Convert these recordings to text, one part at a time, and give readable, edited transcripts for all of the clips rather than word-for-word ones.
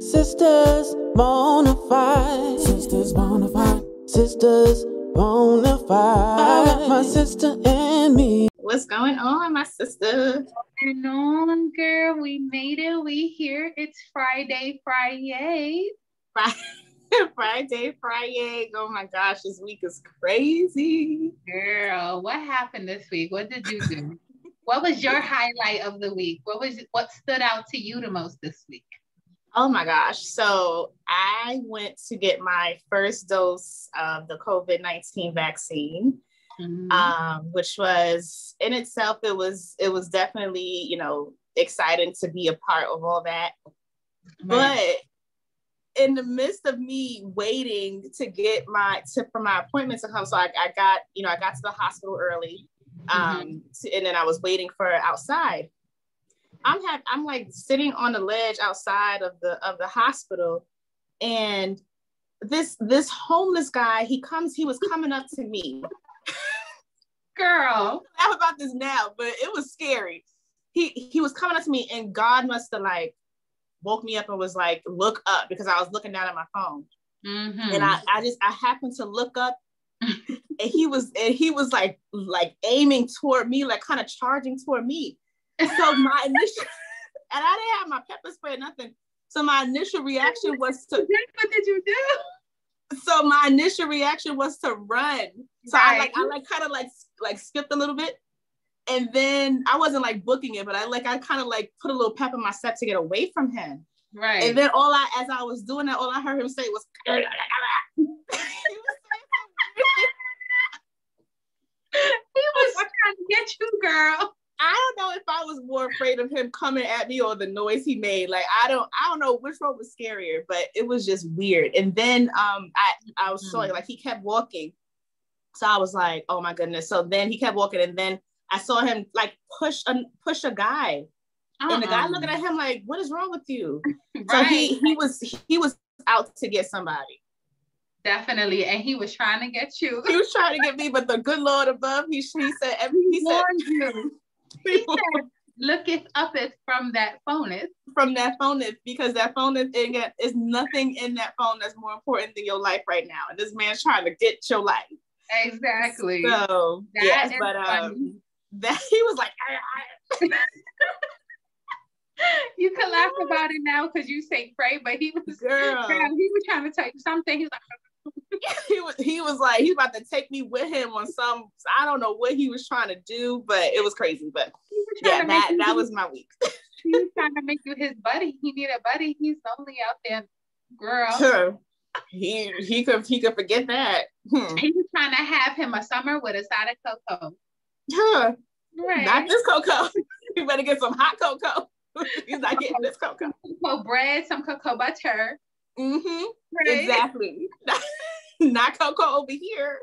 Sistas bonafide. Sistas bonafide. Sistas bonafide. My sister and me. What's going on, my sister? Going on, girl? We made it. We here. It's Friday. Friday. Oh my gosh, this week is crazy. Girl, what happened this week? What did you do? What was your highlight of the week? What stood out to you the most this week? Oh my gosh. So I went to get my first dose of the COVID-19 vaccine, which was in itself, it was definitely, exciting to be a part of all that. Right. But in the midst of me waiting to get for my appointment to come, so I got to the hospital early, and then I was waiting for outside. I'm like sitting on the ledge outside of the hospital, and this homeless guy, he was coming up to me. Girl, I laugh about this now, but it was scary. He was coming up to me, and God must have like woke me up and was like, look up, because I was looking down at my phone. And I happened to look up, and he was like aiming toward me, like kind of charging toward me. So my initial, and I didn't have my pepper spray or nothing. So my initial reaction was to, what did you do? So my initial reaction was to run. So right. I kind of skipped a little bit. And then I wasn't like booking it, but I kind of like put a little pep in my step to get away from him. Right. And then as I was doing that, all I heard him say was, he was trying to get you, girl. I don't know if I was more afraid of him coming at me or the noise he made. Like, I don't know which one was scarier, but it was just weird. And then I was showing, like, he kept walking. So I was like, oh my goodness. So then he kept walking, and then I saw him like push a guy. And the guy looking at him like, what is wrong with you? Right. So he was out to get somebody. Definitely. And he was trying to get you. He was trying to get me, but the good Lord above, he said, he said, looketh up it from that phoneth. From that phoneth, because that phoneth is nothing in that phone that's more important than your life right now. And this man's trying to get your life. Exactly. So yes, but that he was like, you can laugh about it now because you say pray, but he was trying to tell you something. He was like, he was like, he's about to take me with him on some, I don't know what he was trying to do, but it was crazy. But yeah, that was my week. He was trying to make you his buddy. He needed a buddy. He's lonely out there, girl. Sure. He could forget that. He was trying to have him a summer with a side of cocoa. Huh. Right. Not this cocoa. You better get some hot cocoa. He's not getting this cocoa. Cocoa bread, some cocoa butter. Right? Exactly. Not cocoa over here.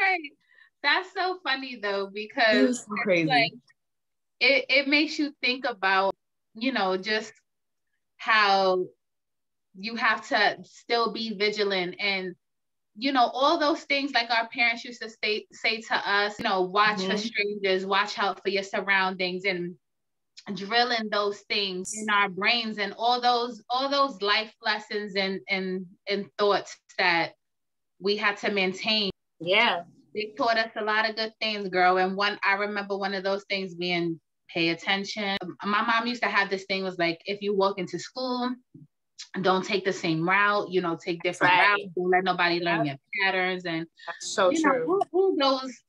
Right. That's so funny though, because it's crazy. Like it makes you think about, just how you have to still be vigilant and all those things like our parents used to say to us, watch for strangers, watch out for your surroundings, and drilling those things in our brains, and all those life lessons and thoughts that we had to maintain. Yeah. They taught us a lot of good things, girl. And I remember one of those things being pay attention. My mom used to have this thing, was like, if you walk into school, don't take the same route, take different routes. Don't let nobody learn your patterns. And that's so true.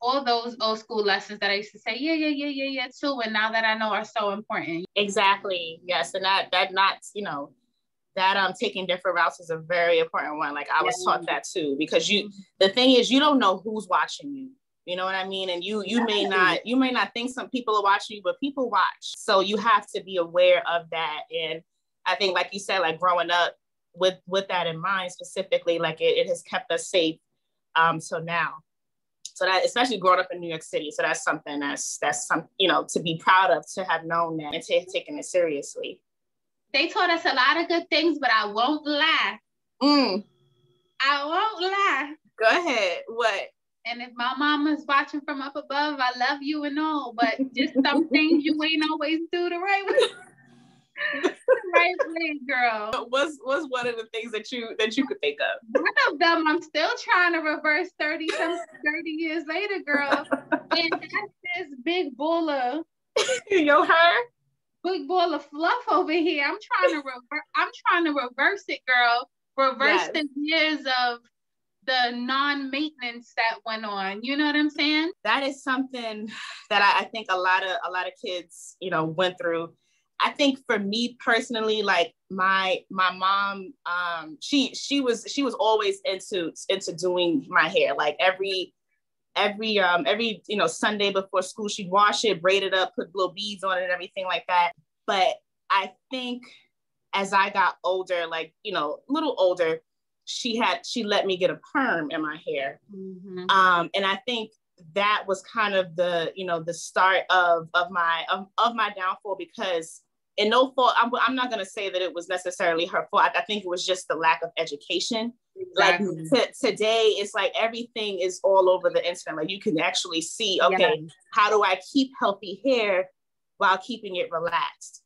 All those old school lessons that I used to say, yeah, too. And now that I know are so important. Exactly. Yes. And that taking different routes is a very important one. Like I was taught that too, because the thing is, you don't know who's watching you. You know what I mean? And you may not think some people are watching you, but people watch. So you have to be aware of that. And I think, like you said, like growing up with that in mind specifically, like it has kept us safe till now. So that, especially growing up in New York City, so that's something that's some, to be proud of, to have known that and taken it seriously. They taught us a lot of good things, but I won't lie. I won't lie. Go ahead. What? And if my mama's watching from up above, I love you and all, but just some things you ain't always do the right way. The right way. girl. What's one of the things that you could think of? One of them I'm still trying to reverse 30 years later, girl. And that's this big ball of big ball of fluff over here. I'm trying to reverse it, girl. Reverse the years of the non-maintenance that went on. You know what I'm saying? That is something that I think a lot of kids, went through. I think for me personally, like my mom, she was always into doing my hair. Like every Sunday before school, she'd wash it, braid it up, put little beads on it and everything like that. But I think as I got older, like, a little older, she let me get a perm in my hair. Mm-hmm. And I think that was kind of the start of my downfall, because and no fault, I'm not going to say that it was necessarily her fault. I think it was just the lack of education. Exactly. Like today, it's like everything is all over the internet. Like you can actually see, okay, how do I keep healthy hair while keeping it relaxed?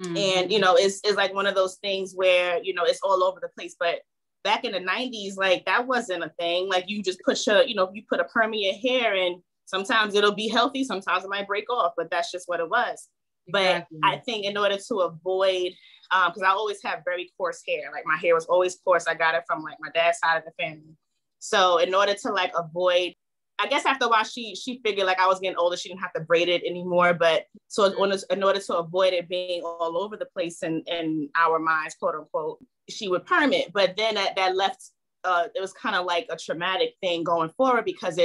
Mm-hmm. And, it's like one of those things where, it's all over the place. But back in the 90s, like that wasn't a thing. Like you just put you put a perm in your hair, and sometimes it'll be healthy, sometimes it might break off, but that's just what it was. Exactly. But I think in order to avoid, because I always have very coarse hair, like my hair was always coarse. I got it from like my dad's side of the family. So in order to like avoid, I guess after a while she figured like I was getting older, she didn't have to braid it anymore. But so in order to avoid it being all over the place in our minds, quote unquote, she would perm it. But then that left, it was kind of like a traumatic thing going forward, because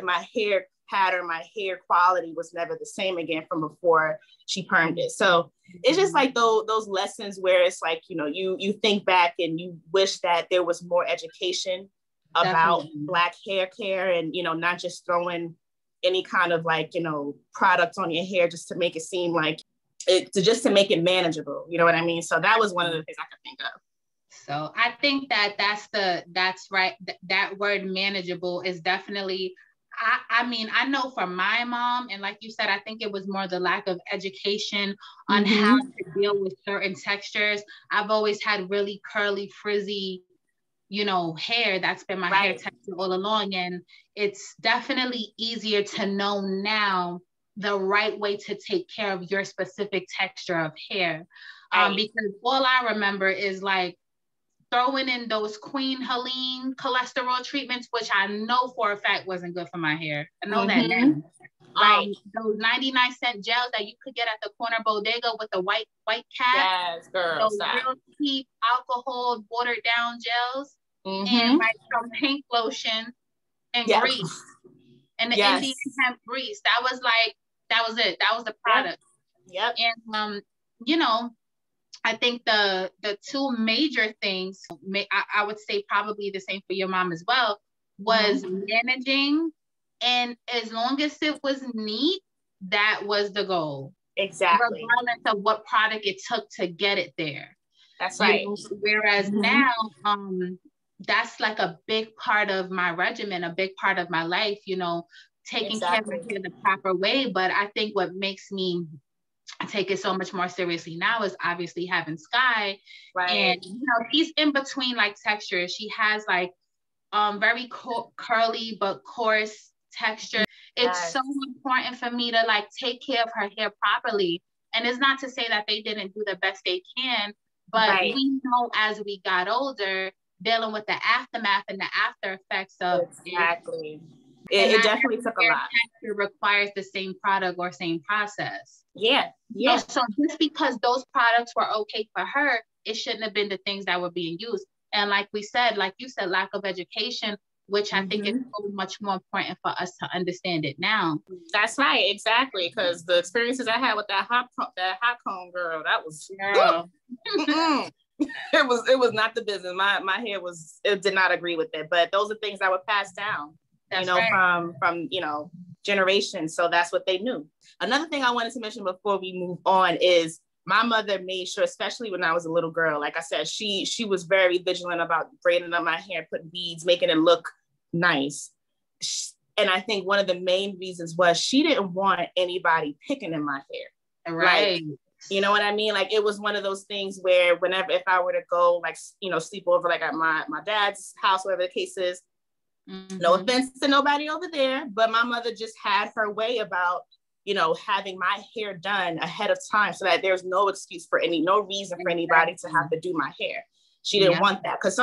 my hair pattern, my hair quality was never the same again from before she permed it. So it's just like those lessons where it's like, you think back and you wish that there was more education about Black hair care, and, not just throwing any kind of like, product on your hair just to make it seem like to make it manageable. You know what I mean? So that was one of the things I could think of. So I think that's right. That word manageable is definitely, I mean, I know for my mom, and like you said, I think it was more the lack of education on how to deal with certain textures. I've always had really curly, frizzy, hair. That's been my hair texture all along. And it's definitely easier to know now the right way to take care of your specific texture of hair. Because all I remember is like throwing in those Queen Helene cholesterol treatments, which I know for a fact wasn't good for my hair. I know that now. Right. Those 99-cent gels that you could get at the corner bodega with the white cap. Yes, girl. Those real cheap alcohol watered down gels. And like some pink lotion and grease. And the Indian hemp grease. That was it. That was the product. Yep. And I think the two major things, I would say probably the same for your mom as well, was managing. And as long as it was neat, that was the goal. Exactly. Regardless of what product it took to get it there. That's right. Whereas now, that's like a big part of my regimen, a big part of my life, taking care of my hair the proper way. But I think what makes me take it so much more seriously now is obviously having Sky. Right. And, she's in between like textures. She has like very curly but coarse texture. It's so important for me to like take care of her hair properly. And it's not to say that they didn't do the best they can, but we know as we got older, dealing with the aftermath and the after effects of it definitely took a lot. It requires the same product or same process. Yeah. So just because those products were okay for her, it shouldn't have been the things that were being used. And like you said, lack of education, which I think is so much more important for us to understand it now. That's right, exactly. Because the experiences I had with that hot comb girl, that was it was not the business. My hair it did not agree with it. But those are things that were passed down, from generations. So that's what they knew. Another thing I wanted to mention before we move on is my mother made sure, especially when I was a little girl, like I said, she was very vigilant about braiding up my hair, putting beads, making it look nice. And I think one of the main reasons was she didn't want anybody picking in my hair. Right. You know what I mean? Like, it was one of those things where whenever, if I were to go, like, you know, sleep over, like at my dad's house, whatever the case is, no offense to nobody over there, but my mother just had her way about, you know, having my hair done ahead of time so that there's no excuse for no reason for anybody to have to do my hair. She didn't want that. Because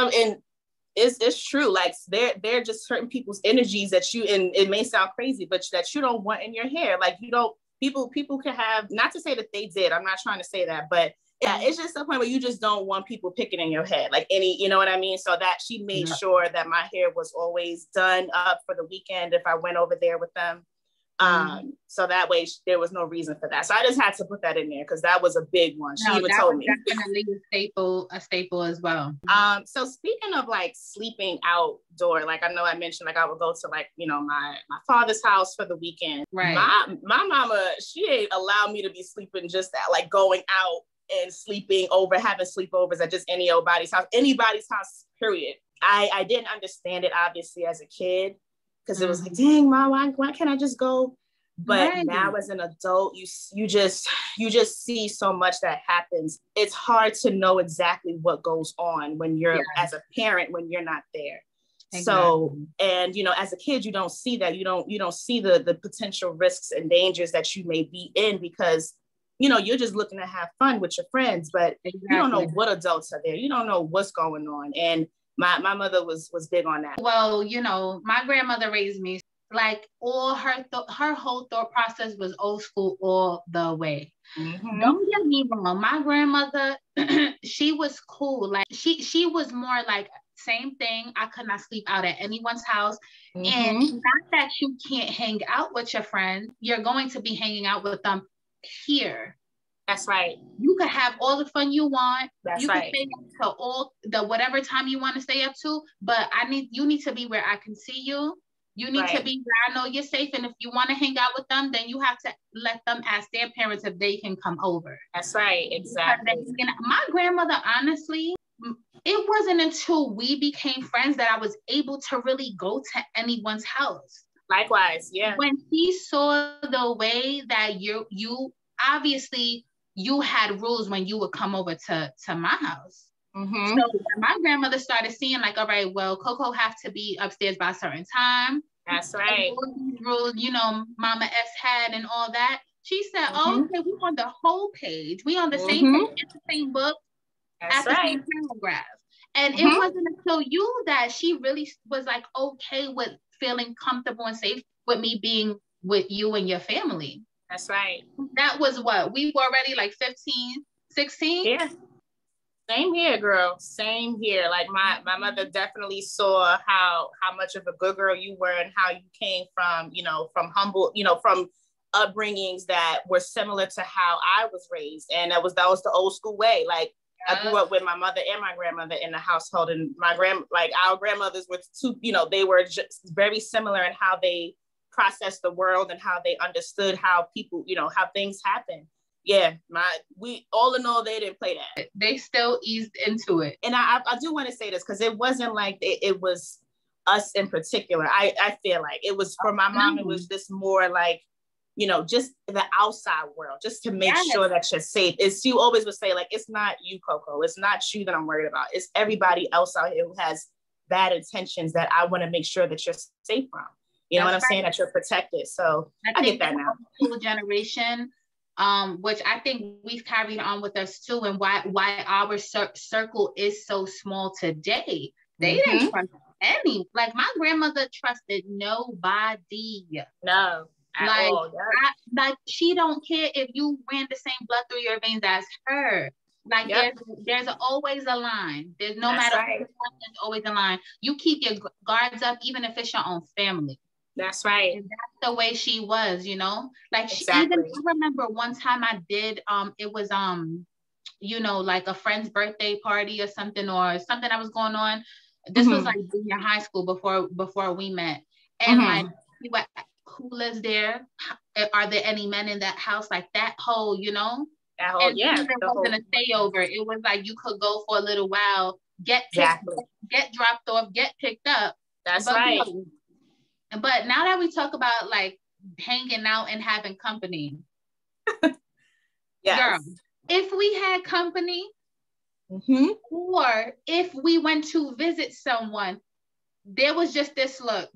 it's true. Like, they're just certain people's energies that you, and it may sound crazy, but that you don't want in your hair. Like, you don't, people can have, not to say that they did, I'm not trying to say that, but yeah, it's just a point where you just don't want people picking in your head, like you know what I mean? So that she made sure that my hair was always done up for the weekend if I went over there with them. So that way there was no reason for that. So I just had to put that in there because that was a big one. She even told me. Definitely a staple as well. So speaking of like sleeping outdoor, like I know I mentioned, like I would go to like, you know, my father's house for the weekend. Right. My mama, she ain't allow me to be sleeping just that, like going out and sleeping over, having sleepovers at just anybody's house, period. I didn't understand it obviously as a kid, because it was like, dang, Mom, why can't I just go? But now as an adult, you just see so much that happens. It's hard to know exactly what goes on when you're as a parent, when you're not there. Exactly. So, and you know, as a kid, you don't see that. You don't see the potential risks and dangers that you may be in, because you know, you're just looking to have fun with your friends, but you don't know what adults are there. You don't know what's going on. And my mother was big on that. Well, you know, my grandmother raised me, like all her whole thought process was old school all the way. Don't get me wrong. My grandmother, she was cool. Like she was more like, same thing. I could not sleep out at anyone's house. And not that you can't hang out with your friends. You're going to be hanging out with them here. That's right. You could have all the fun you want. That's right. You can stay up to all the whatever time you want to stay up to, but you need to be where I can see you. You need to be where I know you're safe. And if you want to hang out with them, then you have to let them ask their parents if they can come over. That's right. Exactly. My grandmother, honestly, it wasn't until we became friends that I was able to really go to anyone's house. Likewise, yeah. When she saw the way that you obviously you had rules when you would come over to my house. So when my grandmother started seeing like, all right, well, Coco have to be upstairs by a certain time. That's right. All these rules, you know, Mama S had and all that. She said, oh, okay, we on the whole page. We on the same page, in the same book, at the same paragraph. And it wasn't until you that she really was like okay with feeling comfortable and safe with me being with you and your family. That's right. That was what? We were already like 15, 16? Yeah. Same here, girl. Same here. Like my mother definitely saw how much of a good girl you were and how you came from, you know, from humble, you know, from upbringings that were similar to how I was raised. And that was the old school way. Like I grew up with my mother and my grandmother in the household, and our grandmothers were two, you know, they were just very similar in how they processed the world and how they understood how people, you know, how things happen. Yeah, we all in all, they didn't play that. They still eased into it. And I do want to say this because it wasn't like it was us in particular. I feel like it was for my mom, it was just more like, you know, just the outside world, just to make sure that you're safe. She always would say, like, it's not you, Coco. It's not you that I'm worried about. It's everybody else out here who has bad intentions that I want to make sure that you're safe from. You know what I'm saying? That you're protected. So I get that now. Whole generation, which I think we've carried on with us too, and why our circle is so small today. They didn't trust like my grandmother trusted nobody. No. Like, all, like she don't care if you ran the same blood through your veins as her. Like there's always a line. There's no matter what, there's always a line. You keep your guards up, even if it's your own family. That's right. And that's the way she was, you know. Like I remember one time I did. It was you know, like a friend's birthday party or something that was going on. This was like junior high school before we met, and like we were. Who lives there? Are there any men in that house? Like that whole, you know? That whole, and it wasn't a stay over. It was like you could go for a little while, get dropped off, get picked up. That's right. But now that we talk about like hanging out and having company, girl, if we had company, or if we went to visit someone, there was just this look.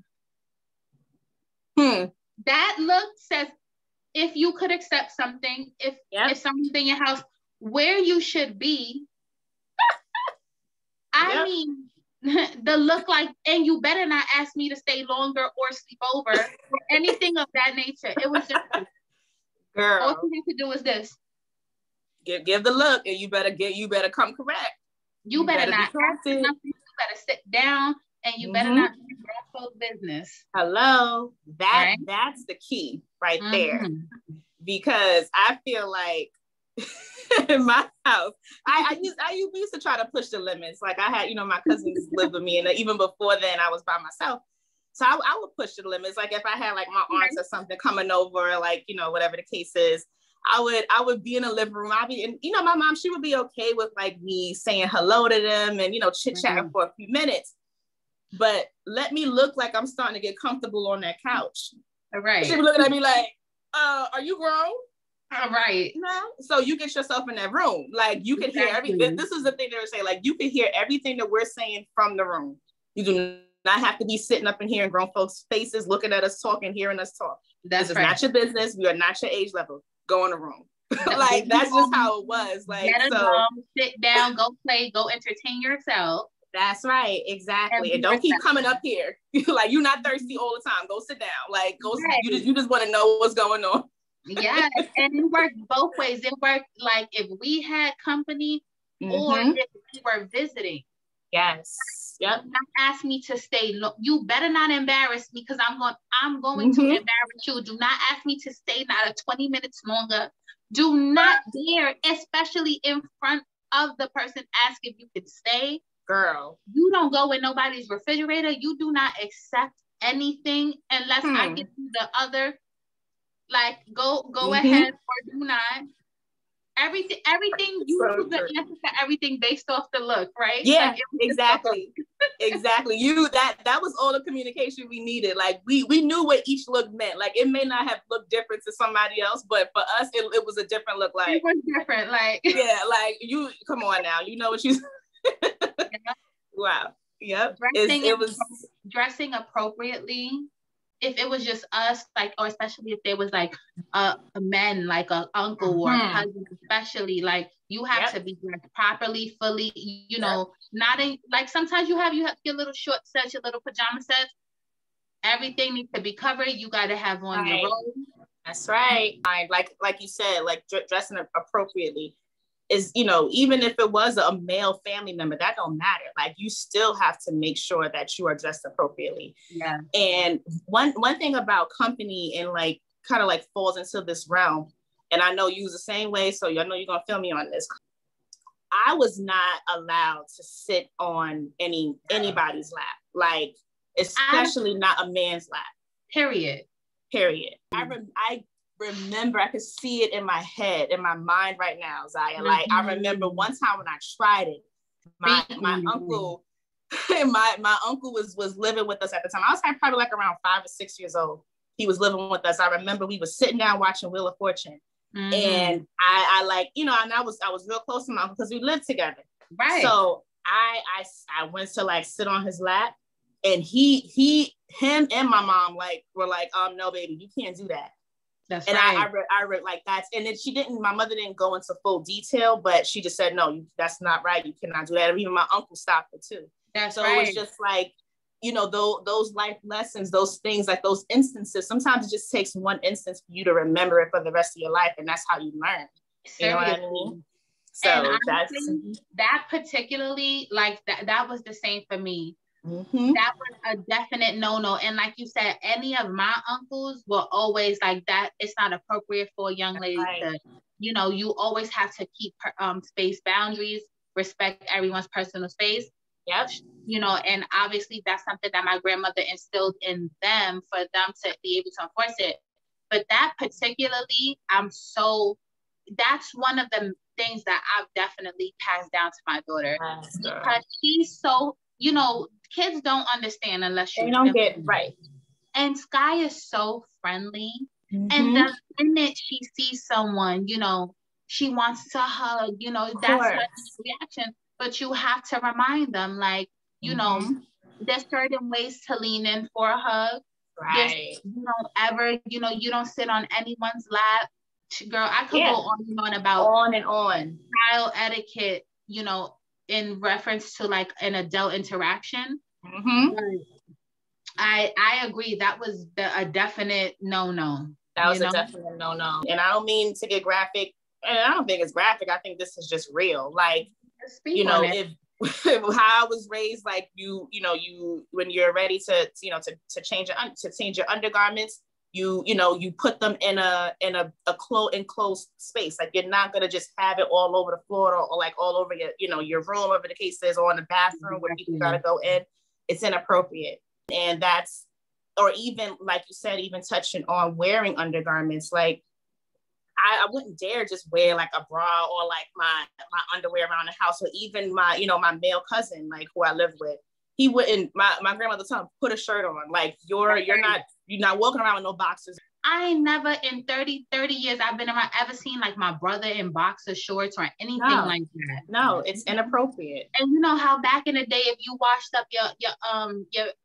That look says, if you could accept something, if someone's in your house, where you should be. I mean, the look like, and you better not ask me to stay longer or sleep over or anything of that nature. It was just, girl, all you need to do is this. Give the look, and you better come correct. You better not ask for nothing. You better sit down, and you better not be grown folks' business. Hello, that's the key right there, because I feel like in my house, I used to try to push the limits. Like I had, my cousins lived with me, and even before then, I was by myself. So I would push the limits. Like if I had like my aunts or something coming over, like whatever the case is, I would be in the living room. My mom, she would be okay with like me saying hello to them and chit chatting for a few minutes, but let me look like I'm starting to get comfortable on that couch. All right. She be looking at me like, are you grown? All right. No. So you get yourself in that room. Like you can hear everything. This is the thing they were saying. Like you can hear everything that we're saying from the room. You do not have to be sitting up in here in grown folks' faces, looking at us talk and hearing us talk. This is not your business. We are not your age level. Go in the room. Like that's just how it was. Like sit down, go play, go entertain yourself. That's right, exactly. And don't keep coming up here. Like you're not thirsty all the time. Go sit down. Like go. Right. You just want to know what's going on. Yes, and it worked both ways. It worked like if we had company or if we were visiting. Yes. Yep. Don't ask me to stay. You better not embarrass me, because I'm going to embarrass you. Do not ask me to stay not 20 minutes longer. Do not dare, especially in front of the person, ask if you can stay. Girl. You don't go in nobody's refrigerator. You do not accept anything unless I give you the other. Like go ahead or do not. Everything you use the answer for everything based off the look, right? Yeah, like, exactly. Exactly. That was all the communication we needed. Like we knew what each look meant. Like it may not have looked different to somebody else, but for us it was a different look. Like it was different. Like yeah, like you come on now. You know what you Wow. Yep. It was dressing appropriately. If it was just us, like, or especially if there was like a man, like an uncle or a cousin, especially, like you have to be dressed properly, fully, not in, like sometimes you have your little short sets, your little pajama sets. Everything needs to be covered. You got to have on your robe. That's right. Like you said, like dressing appropriately is, even if it was a male family member, that don't matter. Like you still have to make sure that you are dressed appropriately. Yeah. And one thing about company and like kind of like falls into this realm, and I know you was the same way, so I know you're gonna feel me on this. I was not allowed to sit on anybody's lap, like especially not a man's lap. Period. I remember, I could see it in my head, in my mind right now, Zahia. Like I remember one time when I tried it, my uncle, my uncle was living with us at the time. I was probably like around 5 or 6 years old. He was living with us. I remember we was sitting down watching Wheel of Fortune, and I like, and I was real close to my uncle because we lived together. Right. So I went to like sit on his lap, and him and my mom were like, no, baby, you can't do that. That's and right. I read like that. And then my mother didn't go into full detail, but she just said, no, that's not right. You cannot do that. And even my uncle stopped it too. That's so right. It was just like, those life lessons, those things, like those instances, sometimes it just takes one instance for you to remember it for the rest of your life. And that's how you learn. Seriously. You know what I mean? So and honestly, that particularly, like that was the same for me. That was a definite no. And like you said, any of my uncles were always like that. It's not appropriate for a young lady to, you always have to keep space boundaries, respect everyone's personal space. Yep. And obviously that's something that my grandmother instilled in them for them to be able to enforce it. But that particularly, that's one of the things that I've definitely passed down to my daughter, because she's so, kids don't understand unless you don't get right. And Sky is so friendly. And the minute she sees someone, she wants to hug, you know, Of that's her course. reaction. But you have to remind them, like, you know, there's certain ways to lean in for a hug. Right. You don't ever, you know, you don't sit on anyone's lap. Girl, I could go on and on about on and on child etiquette, you know, in reference to like an adult interaction. But I agree, that was a definite no-no. That was a definite no-no. And I don't mean to get graphic, and I don't think it's graphic. I think this is just real. Like, you know, if how I was raised, like you know, you when you're ready to you know to change your undergarments, you know, you put them in a enclosed space. Like, you're not gonna just have it all over the floor or like all over your, you know, your room, whatever the case is, or in the bathroom where people gotta go in. It's inappropriate. And that's, or even like you said, even touching on wearing undergarments, like I wouldn't dare just wear like a bra or like my underwear around the house, or even my, you know, my male cousin, like who I live with, he wouldn't, my grandmother told him, put a shirt on. Like you're not walking around with no boxers. I never in 30 years I've been around ever seen like my brother in boxer shorts or anything like that. No, it's inappropriate. And you know how back in the day, if you washed up your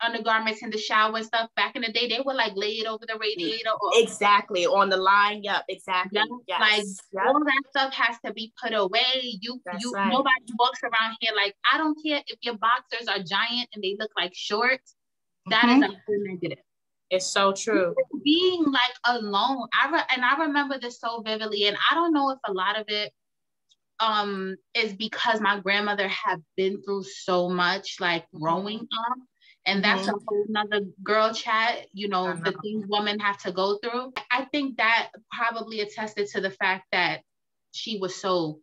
undergarments in the shower and stuff, back in the day, they would like lay it over the radiator. Exactly, on the line. Yep, exactly. Yes. Like all that stuff has to be put away. Nobody walks around here like, I don't care if your boxers are giant and they look like shorts. That is a negative. It's so true. Being like alone, I remember this so vividly, and I don't know if a lot of it is because my grandmother had been through so much, like growing up, and that's a whole nother girl chat. You know, the things women have to go through. I think that probably attested to the fact that she was so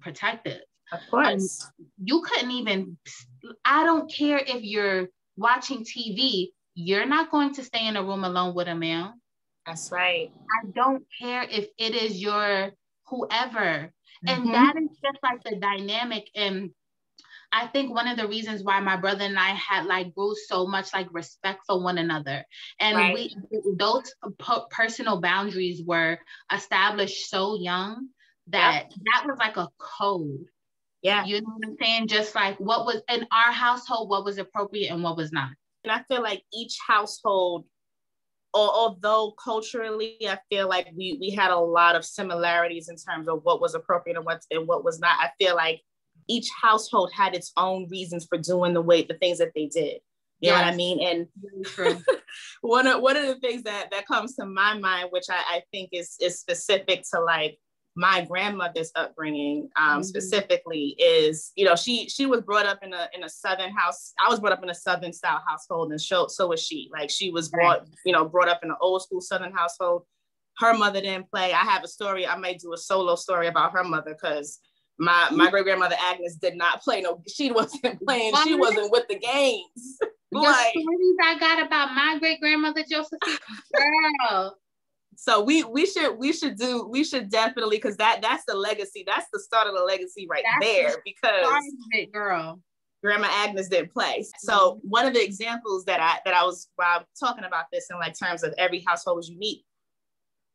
protective. Of course, you couldn't even. I don't care if you're watching TV. You're not going to stay in a room alone with a male. That's right. I don't care if it is your whoever. And that is just like the dynamic. And I think one of the reasons why my brother and I had like grew so much like respect for one another. And those personal boundaries were established so young that that was like a code. Yeah. You know what I'm saying? Just like what was in our household, what was appropriate and what was not. And I feel like each household, although culturally, I feel like we had a lot of similarities in terms of what was appropriate and what was not. I feel like each household had its own reasons for doing the things that they did. You know what I mean? And one of the things that comes to my mind, which I think is specific to like my grandmother's upbringing, specifically, is, you know, she was brought up in a Southern house. I was brought up in a Southern style household, and so was she. Like she was brought up in an old school Southern household. Her mother didn't play. I have a story. I might do a solo story about her mother, because my great grandmother Agnes did not play. No, she wasn't playing. She wasn't with the games. The stories I got about my great grandmother Josephine, girl. So we should definitely, because that's the legacy. That's the start of the legacy there, because girl, Grandma Agnes didn't play. So one of the examples that I was, while I'm talking about this in like terms of every household was unique,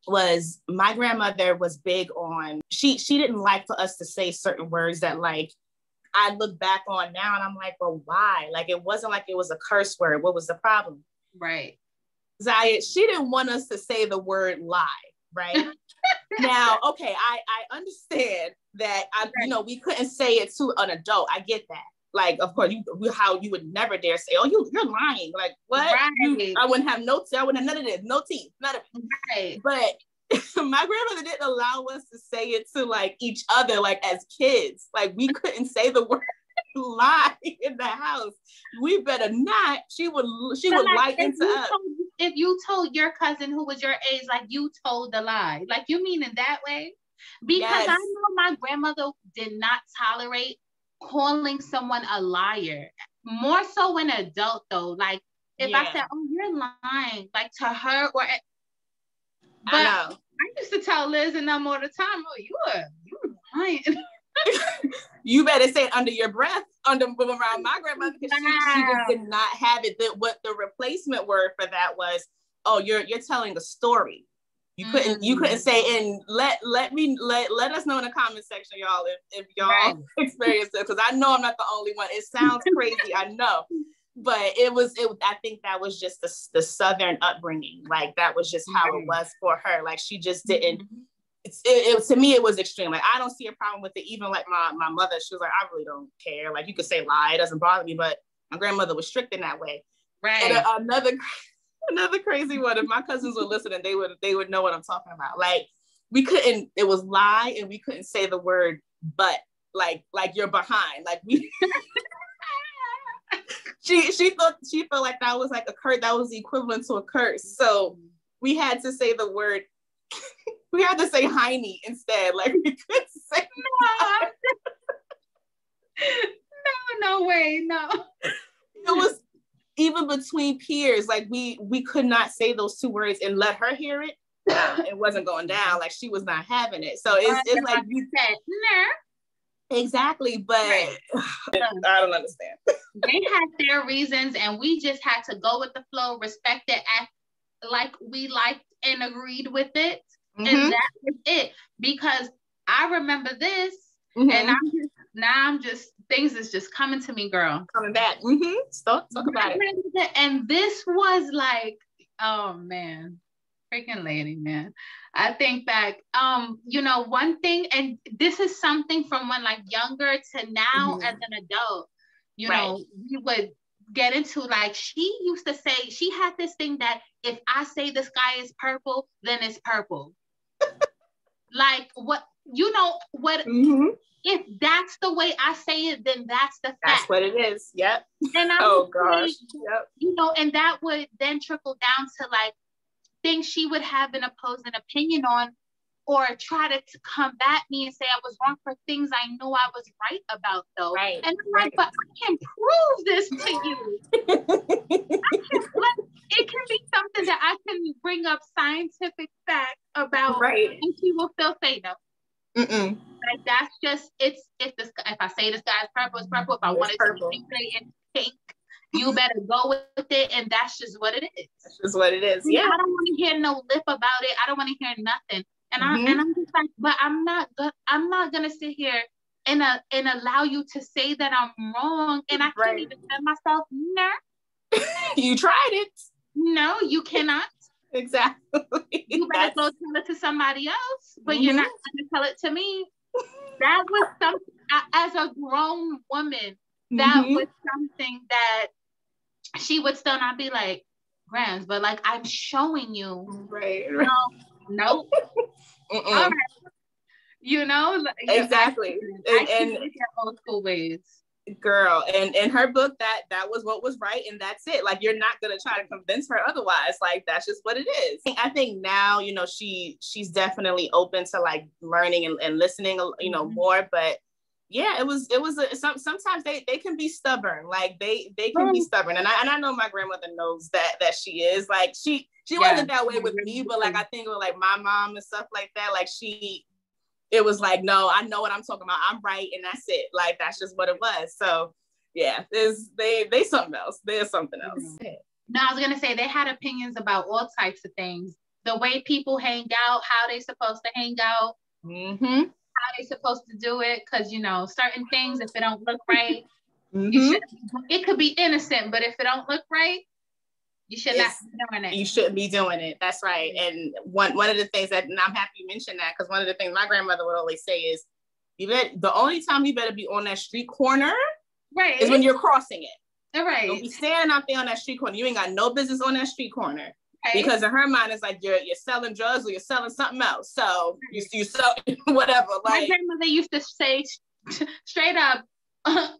was my grandmother was big on, she didn't like for us to say certain words that like I look back on now and I'm like, well, why? Like it wasn't like it was a curse word. What was the problem? Right. Zahia, she didn't want us to say the word lie, right? Now, okay, I understand that we couldn't say it to an adult. I get that. Like, of course, how you would never dare say, "Oh, you're lying." Like, what? Right. I wouldn't have no teeth. I wouldn't have none of this, no teeth, none of it. Right. But my grandmother didn't allow us to say it to like each other, like as kids. Like we couldn't say the word lie in the house. We better not. She would lie into us. If you told your cousin who was your age, like you told the lie, like you mean in that way? Because I know my grandmother did not tolerate calling someone a liar. More so an adult though. Like if I said, "Oh, you're lying," like to her, or but I used to tell Liz and them all the time, "Oh, you're lying." You better say it under your breath, around my grandmother, because she just did not have it. What the replacement word for that was, "Oh, you're telling a story." You couldn't say, and let us know in the comment section, y'all, if y'all experience it, because I know I'm not the only one. It sounds crazy, I know, but I think that was just the Southern upbringing. Like that was just how it was for her. Like she just didn't. To me, it was extreme. Like I don't see a problem with it. Even like my mother, she was like, I really don't care. Like you could say lie, it doesn't bother me. But my grandmother was strict in that way. Right. And another crazy one. If my cousins were listening, they would know what I'm talking about. Like we couldn't. It was lie, and we couldn't say the word but. Like you're behind. Like we. She felt like that was like a curse. That was the equivalent to a curse. So we had to say the word. We had to say hiney instead. Like we couldn't say no way, no. It was even between peers. Like we could not say those two words and let her hear it. It wasn't going down. Like she was not having it. So it's like you said, nah. Exactly, but I don't understand. They had their reasons, and we just had to go with the flow, respect it, act like we liked and agreed with it. And that was it, because I remember this, and I'm just things is just coming to me, girl. Coming back. Talk about it. And this was like, oh man, freaking lady, man. I think back, one thing, and this is something from when like younger to now as an adult, you know, we would get into like, she used to say, she had this thing that if I say the sky is purple, then it's purple. Like what, if that's the way I say it, then that's the fact. That's what it is. Yep. And gosh. Yep. And that would then trickle down to like things she would have an opposing opinion on, or try to combat me and say I was wrong for things I know I was right about though. Right. And I'm like, but I can prove this to you. It can be something that I can bring up scientific fact about, and she will still say no. Like that's just if I say this guy's purple, it's purple. If I want it to be pink, you better go with it, and that's just what it is. That's just what it is. Yeah. I don't want to hear no lip about it. I don't want to hear nothing. And I'm just like, but I'm not gonna sit here and allow you to say that I'm wrong, and I can't even tell myself no. You tried it. No, you cannot. Exactly. You better go tell it to somebody else, but you're not going to tell it to me. That was something, as a grown woman, that was something that she would still not be like, Grams, but like, I'm showing you. Right. No. All right. You know? Exactly. And old school ways. Girl, and in her book, that was what was right, and that's it. Like you're not gonna try to convince her otherwise. Like that's just what it is. I think now, she's definitely open to like learning and listening, more. But yeah, it was sometimes they can be stubborn. Like they can be stubborn, and I know my grandmother knows that she is. Like she wasn't that way with me, but like I think with like my mom and stuff like that. Like it was like, no, I know what I'm talking about. I'm right, and that's it. Like that's just what it was. So yeah, they something else. There's something else. No, I was gonna say they had opinions about all types of things. The way people hang out, how they supposed to hang out, how they supposed to do it. Because certain things, if it don't look right, it could be innocent, but if it don't look right, you should not be doing it. You shouldn't be doing it. That's right. And one of the things and I'm happy you mentioned that, because one of the things my grandmother would always say is, the only time you better be on that street corner is when you're crossing it. Right. Don't be standing out there on that street corner. You ain't got no business on that street corner. Because in her mind, it's like you're selling drugs or you're selling something else. So you sell whatever. Like, my grandmother used to say straight up,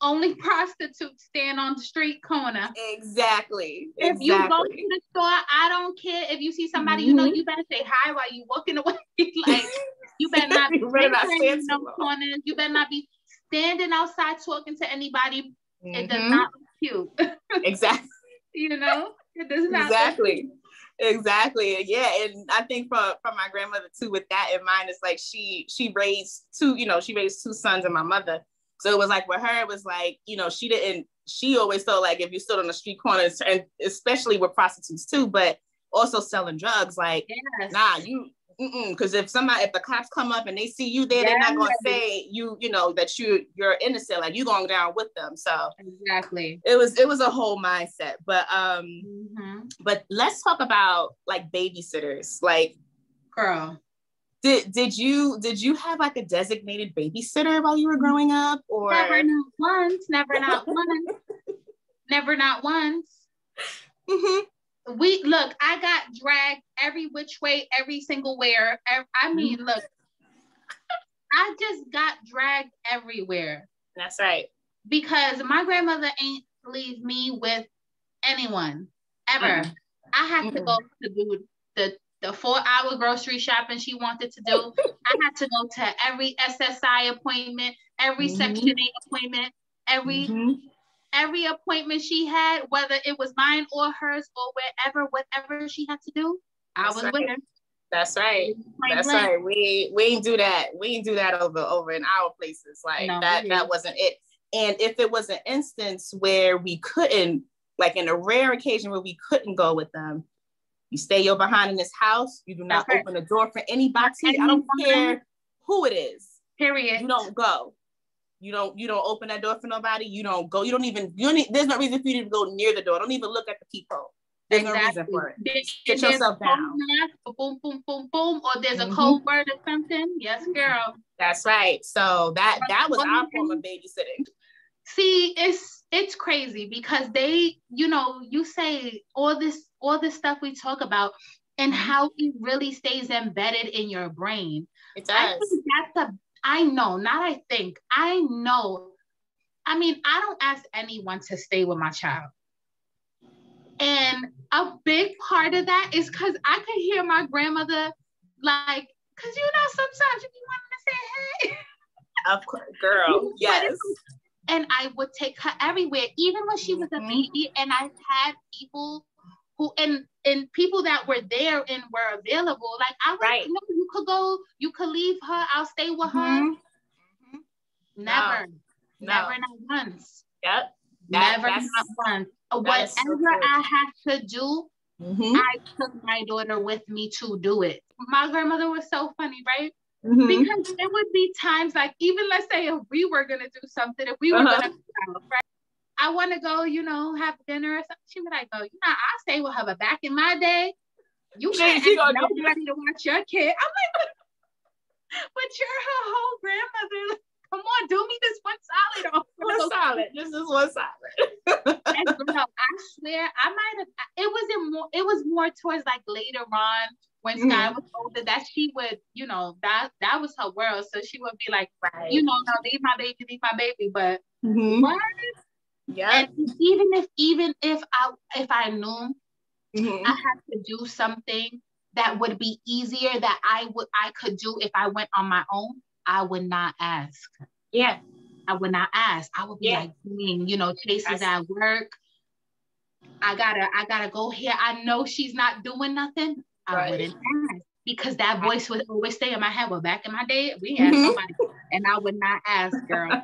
only prostitutes stand on the street corner. Exactly. If you go to the store, I don't care if you see somebody, you better say hi while you walking away. Like you better not be in no corners. You better not be standing outside talking to anybody. It does not look cute. Exactly. It does not. Exactly. Yeah. And I think for my grandmother too, with that in mind, it's like she raised two sons and my mother. So it was like with her, it was like, she always felt like if you stood on the street corners, and especially with prostitutes too, but also selling drugs, like, nah, Because if the cops come up and they see you there, they're not going to say that you're innocent, like you going down with them. So exactly, it was a whole mindset. But but let's talk about like babysitters. Like, girl, did you have like a designated babysitter while you were growing up, or never, not once, never, not once, never, not once. I got dragged every which way, every single where. I mean, look, I just got dragged everywhere. That's right. Because my grandmother ain't leave me with anyone ever. I had to go to do the 4-hour grocery shopping she wanted to do. I had to go to every SSI appointment, every Section 8 appointment, every appointment she had, whether it was mine or hers or whatever she had to do, I was with her. That's right. That's right. We ain't do that. We ain't do that over in our places. Like that wasn't it. And if it was an instance where we couldn't, like in a rare occasion where we couldn't go with them, you stay your behind in this house. You do not open the door for anybody. I don't care who it is. Period. You don't go. You don't open that door for nobody. You don't go. There's no reason for you to go near the door. Don't even look at the peephole. There's no reason for it. Sit yourself down. Boom, boom, boom, boom. Or there's a cold word or something. Yes, girl. That's right. So that was our form of babysitting. See, it's crazy because they, you say all this stuff we talk about and how it really stays embedded in your brain. It does. I know. I mean, I don't ask anyone to stay with my child. And a big part of that is because I could hear my grandmother, like, because sometimes you be wanting to say, hey. Of course, girl, yes. And I would take her everywhere, even when she was a baby. And I've had people who, and people that were there and were available. Like, I was, you could go, you could leave her, I'll stay with her. Never, not once. Yep. Never, not once. Whatever I had to do, I took my daughter with me to do it. My grandmother was so funny, right? Because there would be times, like, even let's say if we were going to do something, if we were going to go out, right? I want to go, have dinner or something. She would like, go, I'll stay with her. But back in my day, you can't ask nobody to watch your kid. I'm like, but you're her whole grandmother. Come on, do me this one solid. One solid. This is one solid. And girl, I swear, I might have. It was more towards like later on when Sky was older that she would, that was her world. So she would be like, no, leave my baby. But what? Yeah. And even if I knew I had to do something that would be easier that I could do if I went on my own, I would not ask. Yeah. I would not ask. I would be like, Chase is at work. I gotta go here. I know she's not doing nothing. I wouldn't ask because that voice would always stay in my head. Well, back in my day, we had somebody, and I would not ask, girl.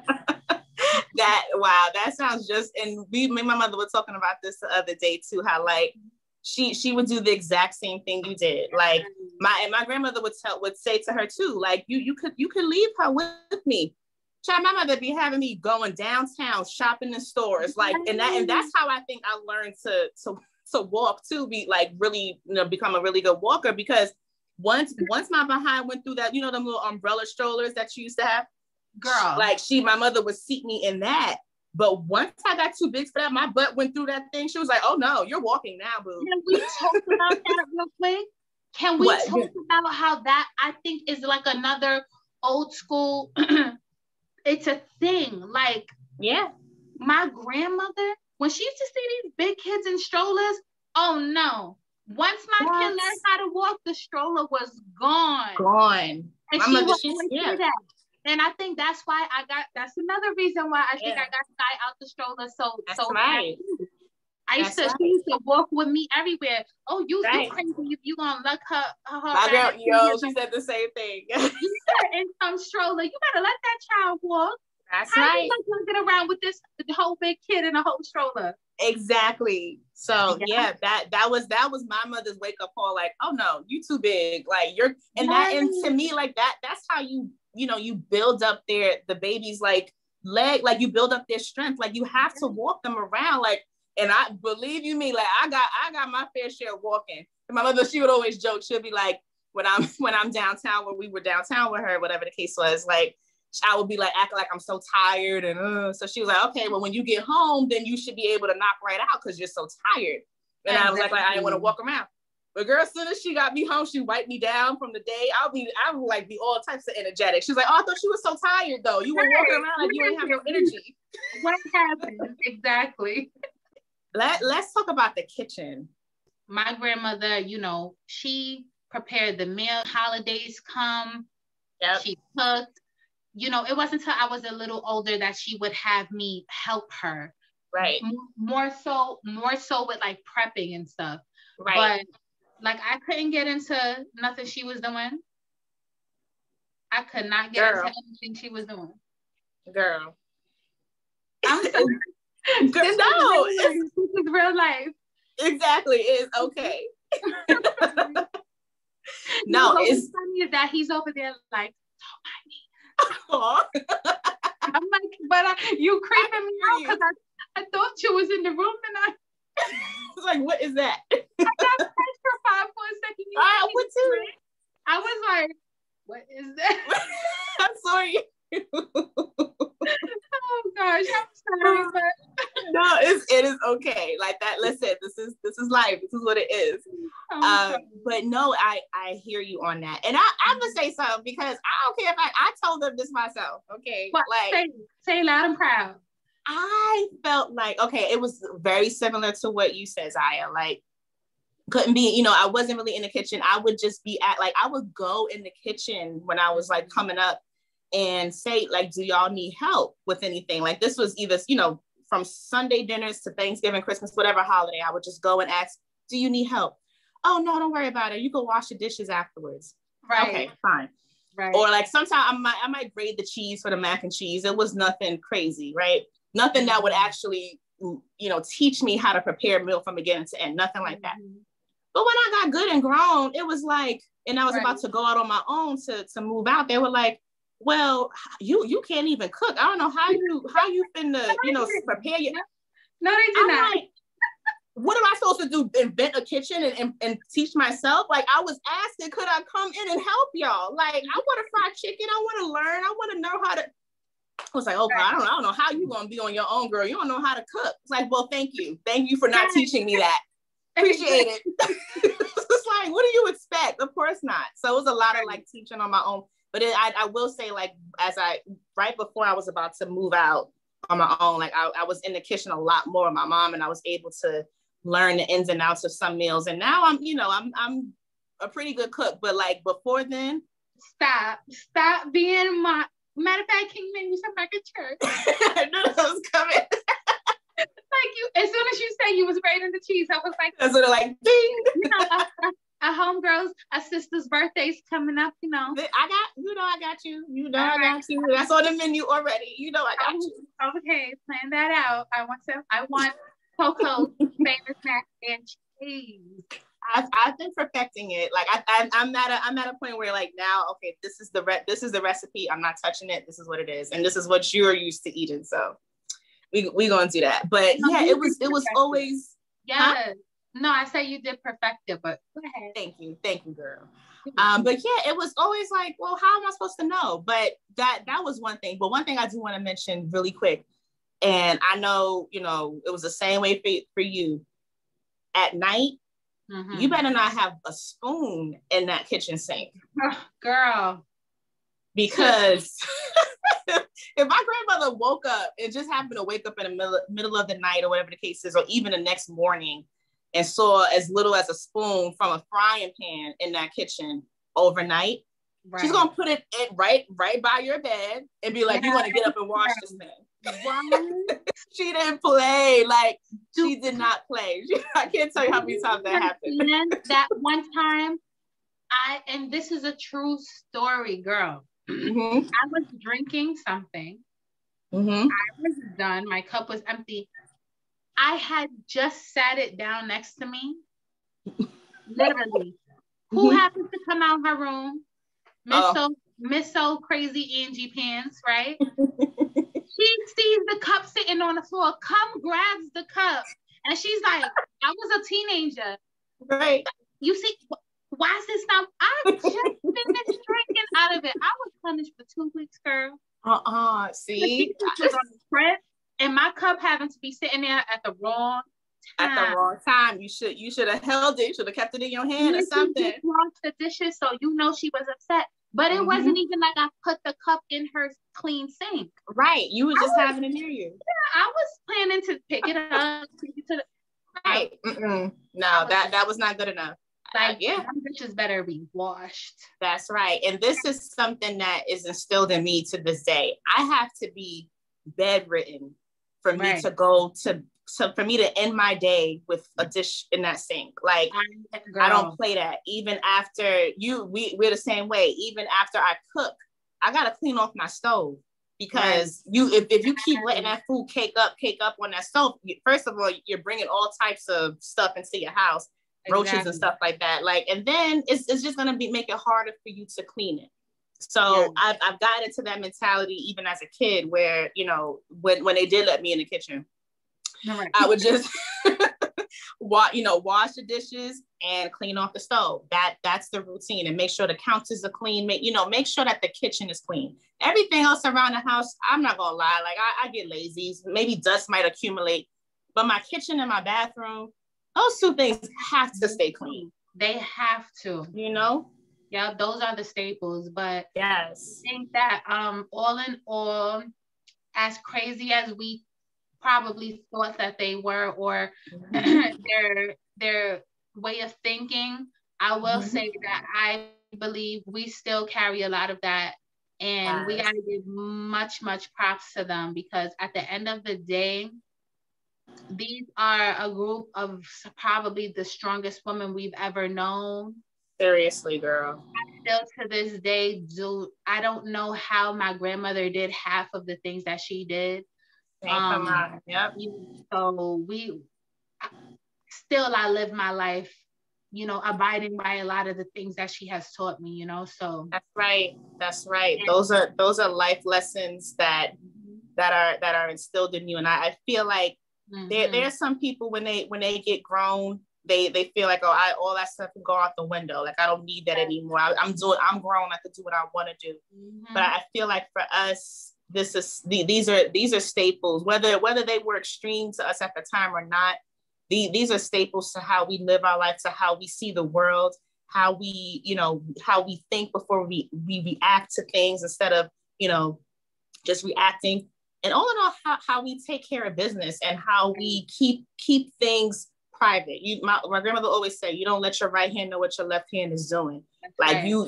That sounds and me and my mother were talking about this the other day too, how like she would do the exact same thing you did. Like my grandmother would say to her too, like you could leave her with me. Child, my mother be having me going downtown shopping in stores, like, and that's how I think I learned to walk too, be like really, become a really good walker, because once my behind went through that, them little umbrella strollers that you used to have, girl, like my mother would seat me in that. But once I got too big for that, my butt went through that thing. She was like, "Oh no, you're walking now, boo." Can we talk about that real quick? Can we talk about how that I think is like another old school? It's a thing. Like, my grandmother, when she used to see these big kids in strollers, oh no. Once my kid learned how to walk, the stroller was gone. And my mother, she would say that. And I think that's why that's another reason why I think I got Sky out the stroller so right. She used to walk with me everywhere. Oh, you crazy if you gonna look her my girl, she said the same thing. In some stroller, you better let that child walk. That's How right. you gonna get around with this whole big kid in a whole stroller? Exactly. So yeah, that was my mother's wake up call. Like, oh no, you too big. Like you're, and that, and to me, like that's how you build up the baby's like leg, like you build up their strength. Like you have to walk them around. Like, and I believe you me, like I got my fair share of walking. And my mother, she would always joke. She'll be like, when I'm downtown, when we were downtown with her, whatever the case was, like I would be like acting like I'm so tired, and so she was like, okay, well when you get home, then you should be able to knock right out because you're so tired. And I was like I didn't want to walk around. But girl, as soon as she got me home, she wiped me down from the day. I would like be all types of energetic. She's like, oh, I thought you were so tired though. You were walking around like you didn't have no energy. What happened? Exactly. Let's talk about the kitchen. My grandmother, she prepared the meal. Holidays come. Yep. She cooked. It wasn't until I was a little older that she would have me help her. Right. More so with like prepping and stuff. Right. But like I couldn't get into nothing she was doing. I could not get into anything she was doing. Girl. I'm sorry. No, this is real life. Exactly. It's okay. No, it's funny is that he's over there like, don't mind me. I'm like, but you creeping me out because I thought you was in the room and I was like, what is that? I got touched for a second. I went too. I was like, what is that? I'm sorry. Oh gosh, I'm sorry, but no, it is okay. Like that. Listen, this is life. This is what it is. But no, I hear you on that, and I'm gonna say something because I don't care if I told them this myself. Okay, what, like say loud and proud. I felt like it was very similar to what you said, Zahia. Like couldn't be, I wasn't really in the kitchen. I would just be I would go in the kitchen when I was like coming up and say like, do y'all need help with anything? Like this was either, from Sunday dinners to Thanksgiving, Christmas, whatever holiday, I would just go and ask, do you need help? Oh, no, don't worry about it. You can wash the dishes afterwards. Right. Okay, fine. Right. Or like sometimes I might grate the cheese for the mac and cheese. It was nothing crazy, right? Nothing that would actually, teach me how to prepare a meal from beginning to end. Nothing like that. But when I got good and grown, it was like, and I was about to go out on my own to move out. They were like, well, you can't even cook. I don't know how you finna, prepare your. No, they did not. Like, what am I supposed to do? Invent a kitchen and teach myself? Like I was asking, could I come in and help y'all? Like I want to fry chicken. I want to learn. I want to know how to. I was like, okay, I don't know how you gonna be on your own, girl. You don't know how to cook. It's like, well, thank you for not teaching me that. Appreciate it. It's like, what do you expect? Of course not. So it was a lot of like teaching on my own. But I will say, like, right before I was about to move out on my own, like I was in the kitchen a lot more with my mom, and I was able to learn the ins and outs of some meals. And now I'm a pretty good cook. But like before then, stop being my matter of fact, King Man, you said back at church. I knew that was coming. Like you, as soon as you say you was grating the cheese, I was like, that's sort of like ding. Our homegirls, our sister's birthday's coming up, I got you. I got you. That's on the menu already. I got you. Okay, plan that out. I want Coco's famous mac and cheese. I've been perfecting it. Like I'm at a point where like now, okay, this is the recipe. I'm not touching it. This is what it is, and this is what you're used to eating. So we gonna do that. But yeah, it was always. Yeah. Huh? No, I say you did perfect it, but go ahead. Thank you, girl. But yeah, it was always like, well, how am I supposed to know? But that was one thing. But one thing I do want to mention really quick, and I know, it was the same way for you. At night, you better not have a spoon in that kitchen sink. Girl. Because if my grandmother woke up and just happened to wake up in the middle of the night or whatever the case is, or even the next morning, and saw as little as a spoon from a frying pan in that kitchen overnight, she's gonna put it right by your bed and be like, you want to get up and wash this thing. She didn't play. Like she did not play. I can't tell you how many times that happened. That one time, and this is a true story, girl. Mm-hmm. I was drinking something. Mm-hmm. I was done. My cup was empty. I had just sat it down next to me, literally. Who happens to come out her room? Miss So Crazy Angie Pants, right? She sees the cup sitting on the floor, grabs the cup, and she's like, I was a teenager. Right. You see, why is this stuff? I just finished drinking out of it. I was punished for 2 weeks, girl. See? Was on the prep, and my cup having to be sitting there at the wrong time. At the wrong time. You should have held it. You should have kept it in your hand or something. Washed the dishes, so she was upset. But it wasn't even like I put the cup in her clean sink. Right. You were just having it near you. Yeah, I was planning to pick it up, take it to the right. No, that was not good enough. Like, dishes better be washed. That's right. And this is something that is instilled in me to this day. I have to be bedridden for me to go to for me to end my day with a dish in that sink. Like, I don't play that. Even after we're the same way. Even after I cook, I gotta clean off my stove, because if you keep letting that food cake up on that stove, first of all, you're bringing all types of stuff into your house, roaches and stuff like that. Like, and then it's just gonna make it harder for you to clean it. So I've gotten into that mentality even as a kid, where when they did let me in the kitchen, I would just wash the dishes and clean off the stove. That's the routine, and make sure the counters are clean. Make sure that the kitchen is clean. Everything else around the house, I'm not gonna lie, like I get lazy. Maybe dust might accumulate, but my kitchen and my bathroom, those two things have to stay clean. They have to. Yeah, those are the staples. But yes, I think that all in all, as crazy as we probably thought that they were, or their way of thinking, I will say that I believe we still carry a lot of that, and we gotta give much props to them, because at the end of the day, these are a group of probably the strongest women we've ever known. Seriously, girl. I still to this day I don't know how my grandmother did half of the things that she did. Yep. So I live my life, abiding by a lot of the things that she has taught me, so. That's right. And those are life lessons that are instilled in you. And I feel like there are some people when they get grown, they feel like, all that stuff can go out the window. Like, I don't need that anymore. I'm grown. I can do what I want to do. But I feel like for us, these are staples, whether they were extreme to us at the time or not. These are staples to how we live our life, to how we see the world, how we think before we react to things, instead of just reacting. And all in all, how we take care of business, and how we keep things private. My grandmother always said, you don't let your right hand know what your left hand is doing. Like, you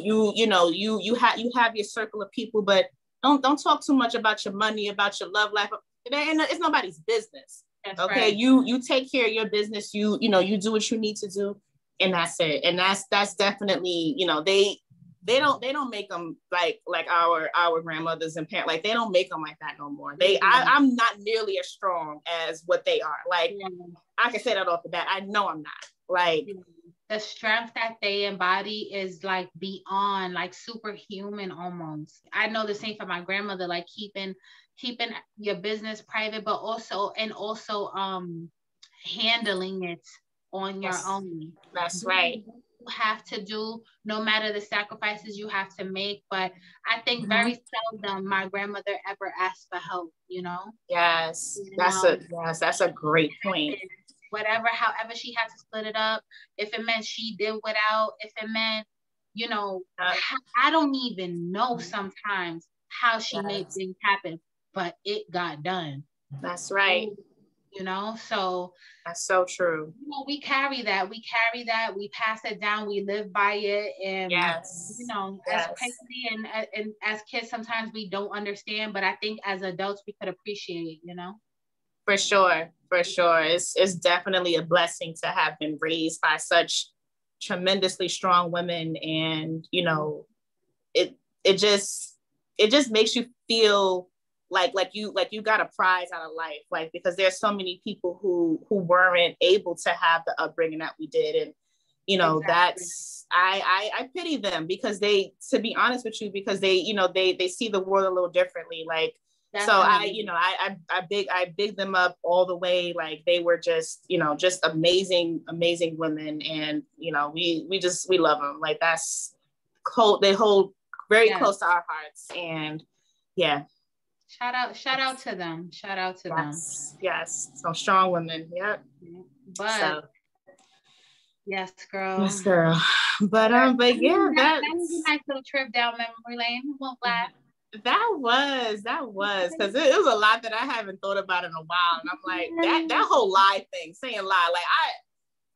have your circle of people, but don't talk too much about your money, about your love life. It's nobody's business. That's okay, right. You take care of your business. You do what you need to do, and that's it. And that's definitely, they don't make them like our grandmothers and parents. Like, they don't make them like that no more. I'm not nearly as strong as what they are. Like, I can say that off the bat. I know I'm not. Like, the strength that they embody is like beyond, like superhuman almost. I know the same for my grandmother, like keeping your business private, but also handling it on your own. That's right. You have to do, no matter the sacrifices you have to make. But I think very seldom my grandmother ever asked for help, Yes, that's a great point. Whatever, however she had to split it up, if it meant she did without, if it meant, I don't even know sometimes how she made things happen, but it got done. That's right. So that's so true. We carry that, we pass it down, we live by it. And as crazy and as kids, sometimes we don't understand, but I think as adults we could appreciate, For sure. It's definitely a blessing to have been raised by such tremendously strong women. And, it just makes you feel like you got a prize out of life, like, because there's so many people who weren't able to have the upbringing that we did. And exactly. That's I pity them, because they, to be honest with you, because they, they see the world a little differently. Like, definitely. So I big them up all the way. Like, they were just amazing women, and we love them. Like, that's cold. They hold very close to our hearts, and yeah. Shout out to them. Shout out to them. Yes. Some strong women. Yep. But yes, girl. Yes, girl. But yeah, that was a nice little trip down memory lane. Won't lie. That was, because it was a lot that I haven't thought about in a while. And I'm like, that whole lie thing, saying lie, like,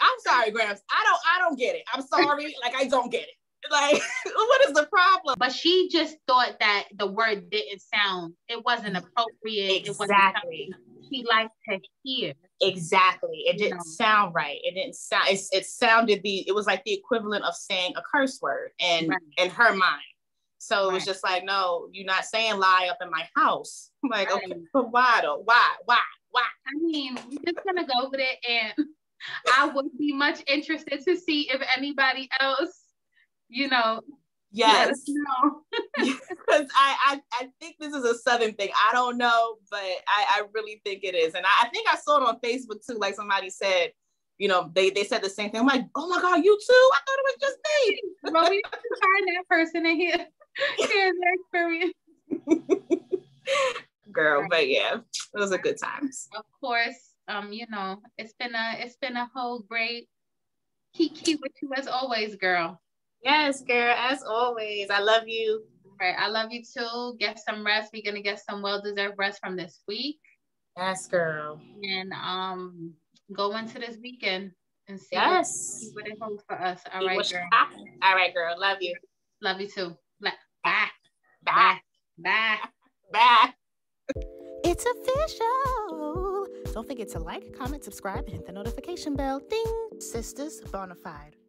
I'm sorry, Gramps. I don't get it. I'm sorry. Like, I don't get it. Like, what is the problem? But she just thought that the word it wasn't appropriate. Exactly. It wasn't she liked to hear. Exactly. It didn't sound right. It didn't sound, it was like the equivalent of saying a curse word in her mind. So it was just like, no, you're not saying lie up in my house. I'm like, okay, but why though? Why? I mean, we're just gonna go with it, and I would be much interested to see if anybody else, yes, because I think this is a Southern thing. I don't know, but I really think it is, and I think I saw it on Facebook too. Like, somebody said, they said the same thing. I'm like, oh my God, you too? I thought it was just me. Well, we need to find that person in here. Here's their experience. Girl, but yeah, it was a good times. Of course, it's been a whole great kiki with you as always, girl. Yes, girl, as always. I love you. All right, I love you too. Get some rest. We're gonna get some well-deserved rest from this week. Yes, girl. And go into this weekend and see what it holds for us. All right, girl. All right, girl. Love you. Love you too. Bye. Bye. Bye. Bye. It's official. Don't forget to like, comment, subscribe, and hit the notification bell. Ding. Sistas Bonafide.